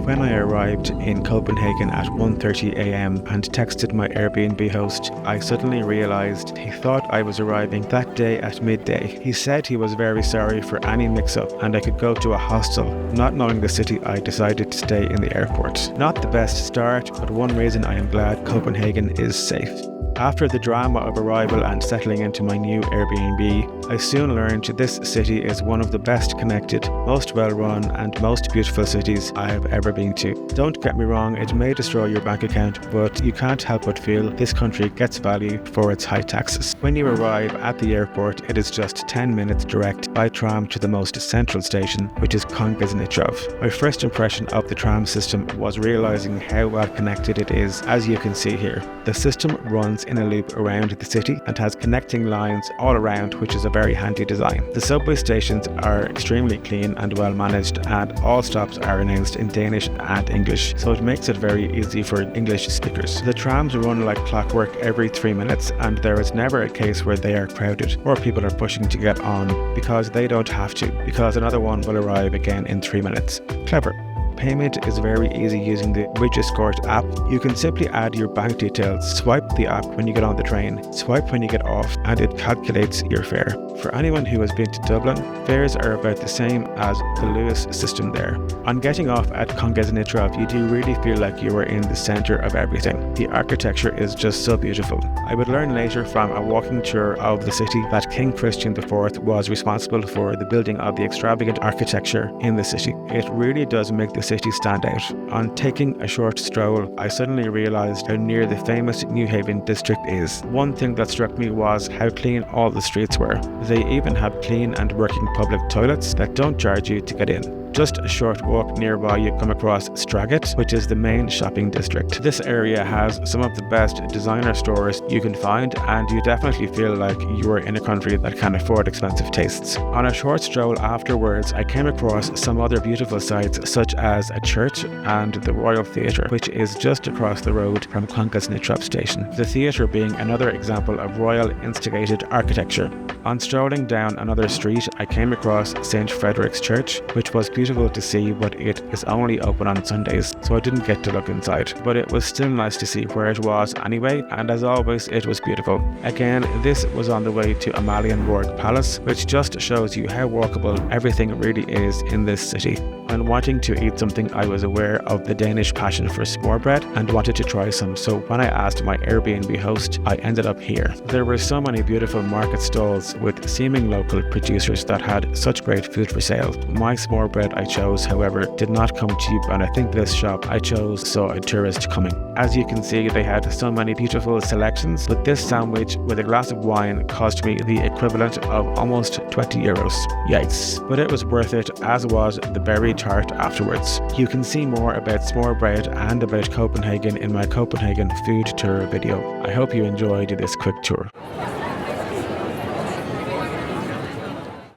When I arrived in Copenhagen at 1:30 a.m. and texted my Airbnb host, I suddenly realized he thought I was arriving that day at midday. He said he was very sorry for any mix-up and I could go to a hostel. Not knowing the city, I decided to stay in the airport. Not the best start, but one reason I am glad Copenhagen is safe. After the drama of arrival and settling into my new Airbnb, I soon learned this city is one of the best connected, most well-run and most beautiful cities I have ever been to. Don't get me wrong, it may destroy your bank account, but you can't help but feel this country gets value for its high taxes. When you arrive at the airport, it is just 10 minutes direct by tram to the most central station, which is Konges Nytrov. My first impression of the tram system was realizing how well connected it is, as you can see here. The system runs in a loop around the city and has connecting lines all around, which is a very handy design. The subway stations are extremely clean and well managed, and all stops are announced in Danish and English, so it makes it very easy for English speakers. The trams run like clockwork every 3 minutes, and there is never a case where they are crowded or people are pushing to get on because they don't have to, because another one will arrive again in 3 minutes. Clever. Payment is very easy using the Escort app. You can simply add your bank details, swipe the app when you get on the train, swipe when you get off, and it calculates your fare. For anyone who has been to Dublin, fares are about the same as the Lewis system there. On getting off at Konges Nytrov, you do really feel like you are in the centre of everything. The architecture is just so beautiful. I would learn later from a walking tour of the city that King Christian IV was responsible for the building of the extravagant architecture in the city. It really does make the city stand out. On taking a short stroll, I suddenly realised how near the famous Newhaven district is. One thing that struck me was how clean all the streets were. They even have clean and working public toilets that don't charge you to get in. Just a short walk nearby, you come across Stroget, which is the main shopping district. This area has some of the best designer stores you can find, and you definitely feel like you are in a country that can afford expensive tastes. On a short stroll afterwards, I came across some other beautiful sites, such as a church and the Royal Theatre, which is just across the road from Konges Nytrov station. The theatre being another example of royal instigated architecture. On strolling down another street, I came across St. Frederick's Church, which was beautiful to see, but it is only open on Sundays, so I didn't get to look inside. But it was still nice to see where it was anyway, and as always, it was beautiful. Again, this was on the way to Amalienborg Palace, which just shows you how walkable everything really is in this city. When wanting to eat something, I was aware of the Danish passion for smørrebrød and wanted to try some, so when I asked my Airbnb host, I ended up here. There were so many beautiful market stalls with seeming local producers that had such great food for sale. My smørrebrød I chose, however, did not come cheap, and I think this shop I chose saw a tourist coming. As you can see, they had so many beautiful selections, but this sandwich with a glass of wine cost me the equivalent of almost 20 euros. Yikes. But it was worth it, as was the berry tart afterwards. You can see more about Smørrebrød and about Copenhagen in my Copenhagen food tour video. I hope you enjoyed this quick tour.